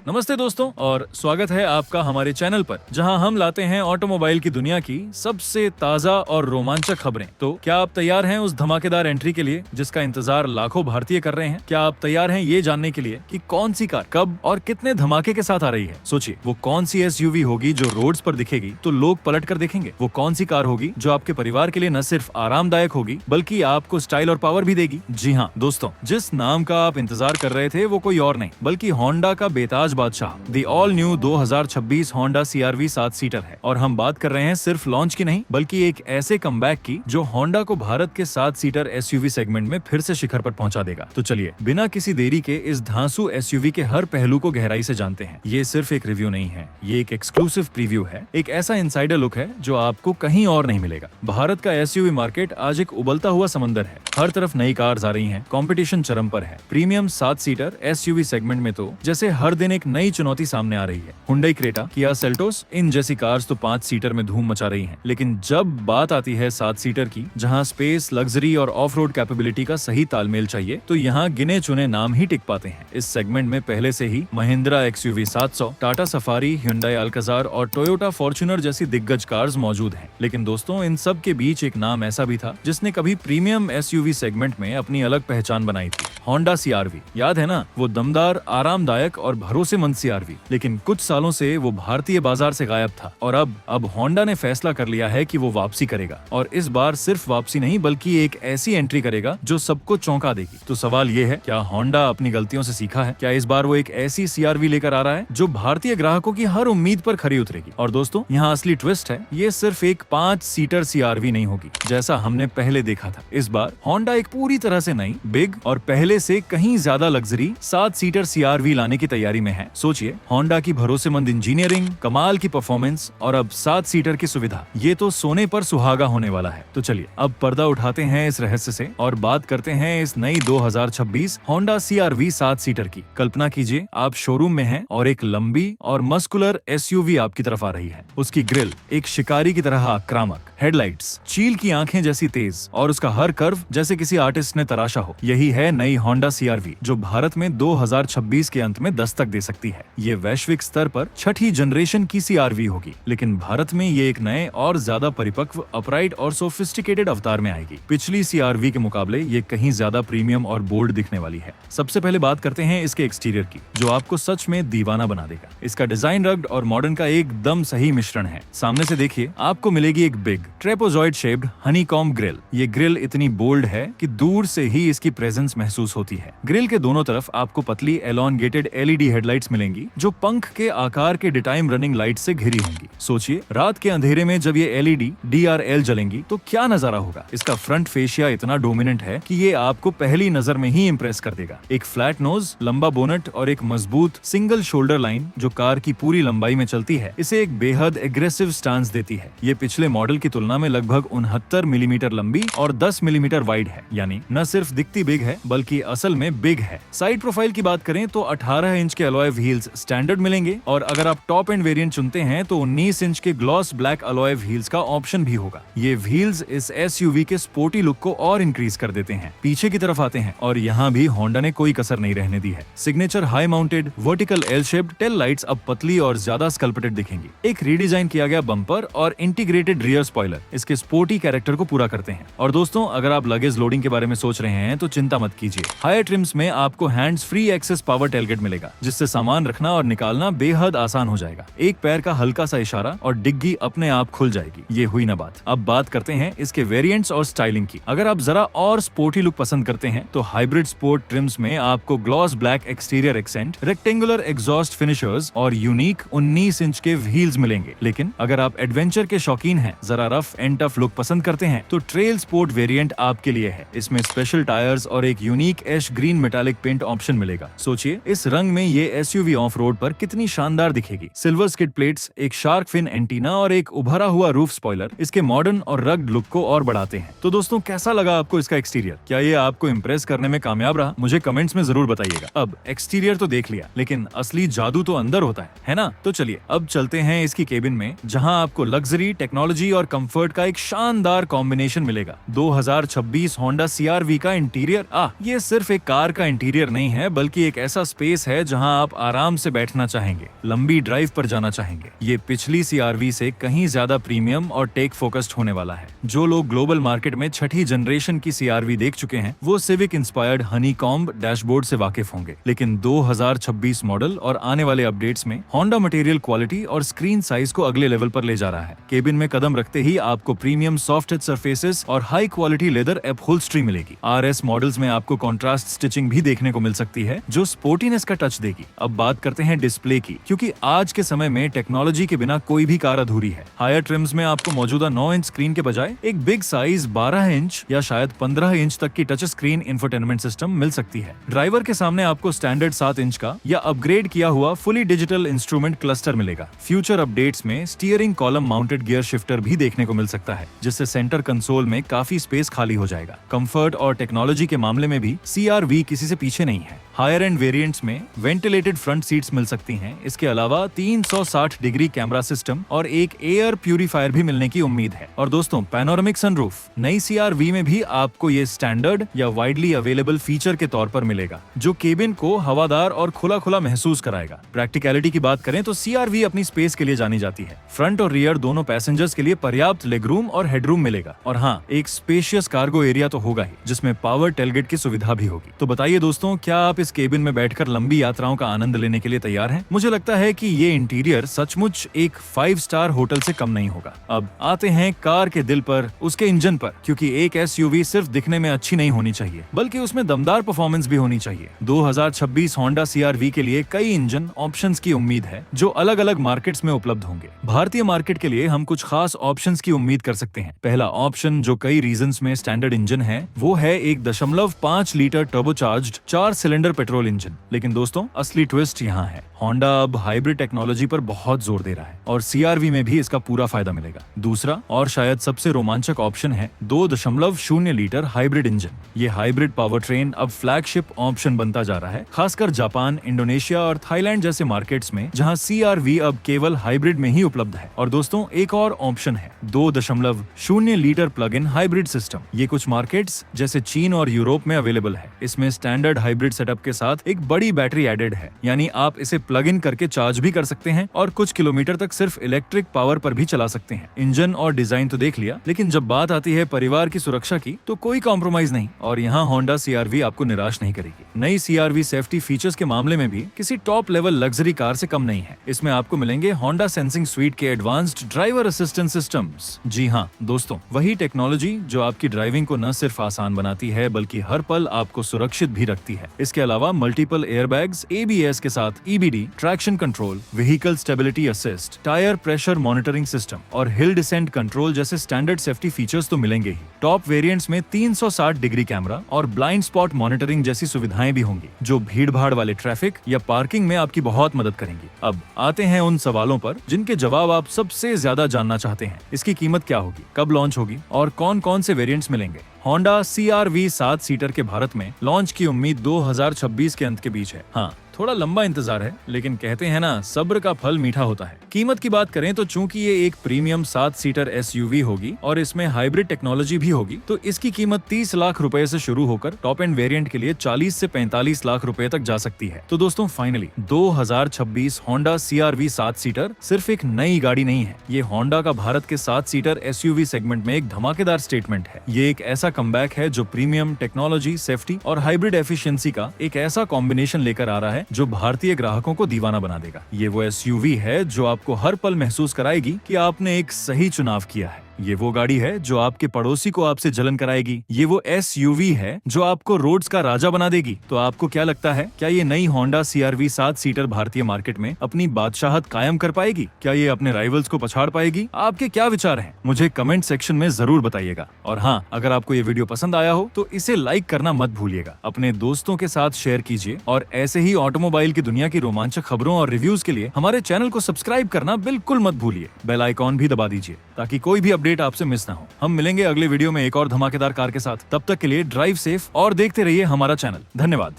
नमस्ते दोस्तों और स्वागत है आपका हमारे चैनल पर, जहां हम लाते हैं ऑटोमोबाइल की दुनिया की सबसे ताजा और रोमांचक खबरें। तो क्या आप तैयार हैं उस धमाकेदार एंट्री के लिए जिसका इंतजार लाखों भारतीय कर रहे हैं? क्या आप तैयार हैं ये जानने के लिए कि कौन सी कार कब और कितने धमाके के साथ आ रही है? सोचिए, वो कौन सी एसयूवी होगी जो रोड्स पर दिखेगी तो लोग पलट कर देखेंगे? वो कौन सी कार होगी जो आपके परिवार के लिए न सिर्फ आरामदायक होगी बल्कि आपको स्टाइल और पावर भी देगी? जी हाँ दोस्तों, जिस नाम का आप इंतजार कर रहे थे वो कोई और नहीं बल्कि होंडा का बेताज बादशाह the all new 2026 Honda CR-V 7 seater है। और हम बात कर रहे हैं सिर्फ लॉन्च की नहीं बल्कि एक ऐसे कमबैक की जो होंडा को भारत के 7 सीटर एसयूवी सेगमेंट में फिर से शिखर पर पहुंचा देगा। तो चलिए बिना किसी देरी के इस धांसू एसयूवी के हर पहलू को गहराई से जानते हैं। ये सिर्फ एक रिव्यू नहीं है, ये एक एक्सक्लूसिव प्रीव्यू है, एक ऐसा इनसाइडर लुक है जो आपको कहीं और नहीं मिलेगा। भारत का एसयूवी मार्केट आज एक उबलता हुआ समंदर है। हर तरफ नई कार्स आ रही हैं, कंपटीशन चरम पर है। प्रीमियम 7 सीटर एसयूवी सेगमेंट में तो जैसे हर दिन एक नई चुनौती सामने आ रही है। हुंडई क्रेटा, किया सेल्टोस, इन जैसी कार्स तो 5 सीटर में धूम मचा रही हैं। लेकिन जब बात आती है 7 सीटर की, जहां स्पेस, लग्जरी और ऑफ रोड कैपेबिलिटी का सही तालमेल चाहिए, तो यहाँ गिने चुने नाम ही टिक पाते हैं। इस सेगमेंट में पहले से ही Mahindra XUV 700, Tata Safari, Hyundai Alcazar और टोयोटा फॉर्च्यूनर जैसी दिग्गज कार्स मौजूद हैं। लेकिन दोस्तों, इन सब के बीच एक नाम ऐसा भी था जिसने कभी प्रीमियम एसयूवी सेगमेंट में अपनी अलग पहचान बनाई थी, होंडा CR-V। याद है ना, वो दमदार, आरामदायक और भरोसेमंद CR-V। लेकिन कुछ सालों से वो भारतीय बाजार से गायब था और अब होंडा ने फैसला कर लिया है कि वो वापसी करेगा। और इस बार सिर्फ वापसी नहीं बल्कि एक ऐसी एंट्री करेगा जो सबको चौंका देगी। तो सवाल ये है, क्या होंडा अपनी गलतियों से सीखा है? क्या इस बार वो एक ऐसी CR-V लेकर आ रहा है जो भारतीय ग्राहकों की हर उम्मीद पर खरी उतरेगी? और दोस्तों, यहाँ असली ट्विस्ट है, ये सिर्फ एक 5 सीटर CR-V नहीं होगी जैसा हमने पहले देखा था। इस बार होंडा एक पूरी तरह से नई, बिग और पहले से कहीं ज्यादा लग्जरी 7 सीटर CR-V लाने की तैयारी में है। सोचिए, होंडा की भरोसेमंद इंजीनियरिंग, कमाल की परफॉर्मेंस और अब 7 सीटर की सुविधा, ये तो सोने पर सुहागा होने वाला है। तो चलिए अब पर्दा उठाते हैं इस रहस्य से और बात करते हैं इस नई 2026 होंडा CR-V 7 सीटर की। कल्पना कीजिए, आप शोरूम में हैं और एक लंबी और मस्कुलर एसयूवी आपकी तरफ आ रही है। उसकी ग्रिल एक शिकारी की तरह आक्रामक, हेडलाइट्स चील की आंखें जैसी तेज और उसका हर कर्व जैसे किसी आर्टिस्ट ने तराशा हो। यही है नई होंडा CR-V जो भारत में 2026 के अंत में दस्तक दे सकती है। ये वैश्विक स्तर पर छठी जनरेशन की CR-V होगी, लेकिन भारत में ये एक नए और ज्यादा परिपक्व, अपराइट और सोफिस्टिकेटेड अवतार में आएगी। पिछली CR-V के मुकाबले ये कहीं ज्यादा प्रीमियम और बोल्ड दिखने वाली है। सबसे पहले बात करते हैं इसके एक्सटीरियर की, जो आपको सच में दीवाना बना देगा। इसका डिजाइन रग्ड और मॉडर्न का एकदम सही मिश्रण है। सामने से देखिए, आपको मिलेगी एक big trapezoid shaped honeycomb grill. ये ग्रिल इतनी बोल्ड है कि दूर से ही इसकी प्रेजेंस महसूस होती है। ग्रिल के दोनों तरफ आपको पतली एलोंगेटेड LED हेडलाइट्स मिलेंगी जो पंख के आकार के डिटाइम रनिंग लाइट से घिरी होंगी। सोचिए, रात के अंधेरे में जब ये LED DRL जलेंगी तो क्या नजारा होगा। इसका फ्रंट फेशिया इतना डोमिनेंट है कि ये आपको पहली नजर में ही इंप्रेस कर देगा। एक फ्लैट नोज, लंबा बोनट और एक मजबूत सिंगल शोल्डर लाइन जो कार की पूरी लंबाई में चलती है, इसे एक बेहद एग्रेसिव स्टांस देती है। ये पिछले मॉडल की तुलना में लगभग 69 मिलीमीटर लंबी और 10 मिलीमीटर वाइड है, यानी न सिर्फ दिखती बिग है बल्कि असल में बिग है। साइड प्रोफाइल की बात करें तो 18 इंच के अलॉय व्हील्स स्टैंडर्ड मिलेंगे और अगर आप टॉप एंड वेरिएंट चुनते हैं तो 19 इंच के ग्लॉस ब्लैक अलॉय व्हील्स का ऑप्शन भी होगा। ये व्हील्स इस एसयूवी के स्पोर्टी लुक को और इंक्रीज कर देते हैं। पीछे की तरफ आते हैं और यहाँ भी होंडा ने कोई कसर नहीं रहने दी है। Signature high mounted vertical L shaped tail lights अब पतली और ज्यादा स्कल्पटेड दिखेंगी। एक रीडिजाइन किया गया बम्पर और इंटीग्रेटेड रियर स्पॉइलर इसके स्पोर्टी कैरेक्टर को पूरा करते हैं। और दोस्तों, अगर आप लगेज लोडिंग के बारे में सोच रहे हैं तो चिंता मत कीजिए। हायर ट्रिम्स में आपको hands free access power tailgate मिलेगा, जिससे सामान रखना और निकालना बेहद आसान हो जाएगा। एक पैर का हल्का सा इशारा और डिग्गी अपने आप खुल जाएगी। ये हुई ना बात। अब बात करते हैं इसके वेरिएंट्स और स्टाइलिंग की। अगर आप जरा और स्पोर्टी लुक पसंद करते हैं तो हाइब्रिड स्पोर्ट ट्रिम्स में आपको gloss black exterior accent, rectangular exhaust finishers और यूनिक 19 इंच के व्हील्स मिलेंगे। लेकिन अगर आप एडवेंचर के शौकीन हैं, जरा रफ एंड टफ लुक पसंद करते हैं, तो ट्रेल स्पोर्ट वेरिएंट आपके लिए है। इसमें स्पेशल टायर्स और एक यूनिक ऐश ग्रीन मेटालिक पेंट ऑप्शन मिलेगा। सोचिए, इस रंग में ये एसयूवी ऑफ रोड पर कितनी शानदार दिखेगी। सिल्वर स्किड प्लेट्स, एक शार्क फिन एंटीना और एक उभरा हुआ रूफ स्पॉइलर इसके मॉडर्न और रग्ड लुक को और बढ़ाते हैं। तो दोस्तों, कैसा लगा आपको इसका एक्सटीरियर? क्या ये आपको इम्प्रेस करने में कामयाब रहा? मुझे कमेंट्स में जरूर बताइएगा। अब एक्सटीरियर तो देख लिया, लेकिन असली जादू तो अंदर होता है ना? तो चलिए अब चलते हैं इसकी केबिन में, जहां आपको लग्जरी, टेक्नोलॉजी और कंफर्ट का एक शानदार कॉम्बिनेशन मिलेगा। 2026 होंडा CR-V का इंटीरियर, ये सिर्फ एक कार का इंटीरियर नहीं है बल्कि एक ऐसा स्पेस है जहां आप आप आराम से बैठना चाहेंगे, लंबी ड्राइव पर जाना चाहेंगे, ये पिछली CR-V से कहीं ज्यादा प्रीमियम और टेक फोकस्ड होने वाला है। जो लोग ग्लोबल मार्केट में छठी जनरेशन की CR-V देख चुके हैं, वो सिविक इंस्पायर्ड हनीकॉम्ब डैशबोर्ड से वाकिफ होंगे। लेकिन 2026 मॉडल और आने वाले अपडेट्स में होंडा मटेरियल क्वालिटी और स्क्रीन साइज को अगले लेवल पर ले जा रहा है। केबिन में कदम रखते ही आपको प्रीमियम सॉफ्ट टच सरफेसेस और हाई क्वालिटी लेदर अपहोल्स्ट्री मिलेगी। RS मॉडल्स में आपको कॉन्ट्रास्ट स्टिचिंग भी देखने को मिल सकती है, जो स्पोर्टीनेस का टच देगी। अब बात करते हैं डिस्प्ले की, क्योंकि आज के समय में टेक्नोलॉजी के बिना कोई भी कार अधूरी है। हायर ट्रिम्स में आपको मौजूदा 9 इंच स्क्रीन के बजाय एक बिग साइज 12 इंच या शायद 15 इंच तक की टच स्क्रीन इंफोटेनमेंट सिस्टम मिल सकती है। ड्राइवर के सामने आपको स्टैंडर्ड 7 इंच का या अपग्रेड किया हुआ फुली डिजिटल इंस्ट्रूमेंट क्लस्टर मिलेगा। फ्यूचर अपडेट्स में steering column mounted gear shifter भी देखने को मिल सकता है, जिससे सेंटर कंसोल में काफी स्पेस खाली हो जाएगा। कंफर्ट और टेक्नोलॉजी के मामले में भी CR-V किसी से पीछे नहीं है। हायर एंड वेरिएंट्स में वेंटिलेटेड फ्रंट सीट्स मिल सकती हैं। इसके अलावा 360 डिग्री कैमरा सिस्टम और एक एयर प्यूरिफायर भी मिलने की उम्मीद है। और दोस्तों, पैनोरामिक सनरूफ नई CR-V में भी आपको ये स्टैंडर्ड या वाइडली अवेलेबल फीचर के तौर पर मिलेगा, जो केबिन को हवादार और खुला खुला महसूस कराएगा। प्रैक्टिकलिटी की बात करें तो CR-V अपनी स्पेस के लिए जानी जाती है। फ्रंट और रियर दोनों पैसेंजर्स के लिए पर्याप्त लेगरूम और हेडरूम मिलेगा। और हाँ, एक स्पेशियस कार्गो एरिया तो होगा ही, जिसमें पावर टेलगेट की सुविधा भी होगी। तो बताइए दोस्तों, क्या आप इस केबिन में बैठकर लंबी यात्राओं का आनंद लेने के लिए तैयार हैं? मुझे लगता है कि ये इंटीरियर सचमुच एक 5 स्टार होटल से कम नहीं होगा। अब आते हैं कार के दिल पर, उसके इंजन पर, क्योंकि एक SUV सिर्फ दिखने में अच्छी नहीं होनी चाहिए, बल्कि उसमें दमदार परफॉर्मेंस भी होनी चाहिए। 2026 होंडा CR-V के लिए कई इंजन ऑप्शंस की उम्मीद है, जो अलग अलग मार्केट्स में उपलब्ध होंगे। भारतीय मार्केट के लिए हम कुछ खास ऑप्शंस की उम्मीद कर सकते हैं। पहला ऑप्शन, जो कई रीजंस में स्टैंडर्ड इंजन है, वो है 1.5 litre turbocharged 4 cylinder petrol engine. लेकिन दोस्तों, असली ट्विस्ट यहाँ है। होंडा अब हाइब्रिड टेक्नोलॉजी पर बहुत जोर दे रहा है और CR-V में भी इसका पूरा फायदा मिलेगा। दूसरा और शायद सबसे रोमांचक ऑप्शन है 2.0 लीटर हाइब्रिड इंजन। ये हाइब्रिड पावर ट्रेन अब फ्लैगशिप ऑप्शन बनता जा रहा है, खासकर जापान, इंडोनेशिया और थाईलैंड जैसे मार्केट्स में, जहां CR-V अब केवल हाइब्रिड में ही उपलब्ध है। और दोस्तों, एक और ऑप्शन है 2.0 litre plug in hybrid system. ये कुछ मार्केट्स जैसे चीन और यूरोप में अवेलेबल है। इसमें स्टैंडर्ड हाइब्रिड सेटअप के साथ एक बड़ी बैटरी एडेड है, यानी आप इसे प्लग इन करके चार्ज भी कर सकते हैं और कुछ किलोमीटर तक सिर्फ इलेक्ट्रिक पावर पर भी चला सकते हैं। इंजन और डिजाइन तो देख लिया, लेकिन जब बात आती है परिवार की सुरक्षा की, तो कोई कॉम्प्रोमाइज नहीं। और यहाँ होंडा CR-V आपको निराश नहीं करेगी। नई CR-V सेफ्टी फीचर्स के मामले में भी किसी टॉप लेवल लग्जरी कार से कम नहीं है। इसमें आपको मिलेंगे होंडा सेंसिंग स्वीट के एडवांस्ड ड्राइवर असिस्टेंट सिस्टम्स। जी हाँ दोस्तों, वही टेक्नोलॉजी जो आपकी ड्राइविंग को न सिर्फ आसान बनाती है, बल्कि हर पल आपको सुरक्षित भी रखती है। इसके अलावा मल्टीपल एयरबैग्स, ABS के साथ EBD, traction control, vehicle stability assist, tyre pressure monitoring system और हिल डिसेंट कंट्रोल जैसे स्टैंडर्ड सेफ्टी फीचर्स तो मिलेंगे ही। टॉप वेरिएंट्स में 360 डिग्री कैमरा और ब्लाइंड स्पॉट मॉनिटरिंग जैसी सुविधाएं भी होंगी, जो भीड़-भाड़ वाले ट्रैफिक या पार्किंग में आपकी बहुत मदद करेंगी। अब आते हैं उन सवालों पर जिनके जवाब आप सबसे ज्यादा जानना चाहते हैं। इसकी कीमत क्या होगी, कब लॉन्च होगी और कौन-कौन से वेरिएंट्स मिलेंगे? होंडा CR-V 7 सीटर के भारत में लॉन्च की उम्मीद 2026 के अंत के बीच है। हाँ, थोड़ा लंबा इंतजार है, लेकिन कहते हैं ना, सब्र का फल मीठा होता है। कीमत की बात करें तो चूंकि ये एक प्रीमियम 7 सीटर SUV होगी और इसमें हाइब्रिड टेक्नोलॉजी भी होगी, तो इसकी कीमत 30 लाख रुपए से शुरू होकर टॉप एंड वेरिएंट के लिए 40 से 45 लाख रुपए तक जा सकती है। तो दोस्तों, फाइनली 2026 होंडा CR-V 7 सीटर सिर्फ एक नई गाड़ी नहीं है, ये होंडा का भारत के 7 सीटर SUV सेगमेंट में एक धमाकेदार स्टेटमेंट है। ये एक ऐसा कमबैक है जो प्रीमियम टेक्नोलॉजी, सेफ्टी और हाइब्रिड एफिशिएंसी का एक ऐसा कॉम्बिनेशन लेकर आ रहा है जो भारतीय ग्राहकों को दीवाना बना देगा। ये वो SUV है जो आपको हर पल महसूस कराएगी कि आपने एक सही चुनाव किया है। ये वो गाड़ी है जो आपके पड़ोसी को आपसे जलन कराएगी। ये वो SUV है जो आपको रोड्स का राजा बना देगी। तो आपको क्या लगता है, क्या ये नई होंडा CR-V 7 सीटर भारतीय मार्केट में अपनी बादशाहत कायम कर पाएगी? क्या ये अपने राइवल्स को पछाड़ पाएगी? आपके क्या विचार हैं? मुझे कमेंट सेक्शन में जरूर बताइएगा। और हाँ, अगर आपको ये वीडियो पसंद आया हो तो इसे लाइक करना मत भूलिएगा, अपने दोस्तों के साथ शेयर कीजिए और ऐसे ही ऑटोमोबाइल की दुनिया की रोमांचक खबरों और रिव्यूज के लिए हमारे चैनल को सब्सक्राइब करना बिल्कुल मत भूलिए। बेल आइकॉन भी दबा दीजिए ताकि कोई भी अपडेट आपसे मिस ना हो। हम मिलेंगे अगले वीडियो में एक और धमाकेदार कार के साथ। तब तक के लिए ड्राइव सेफ और देखते रहिए हमारा चैनल। धन्यवाद।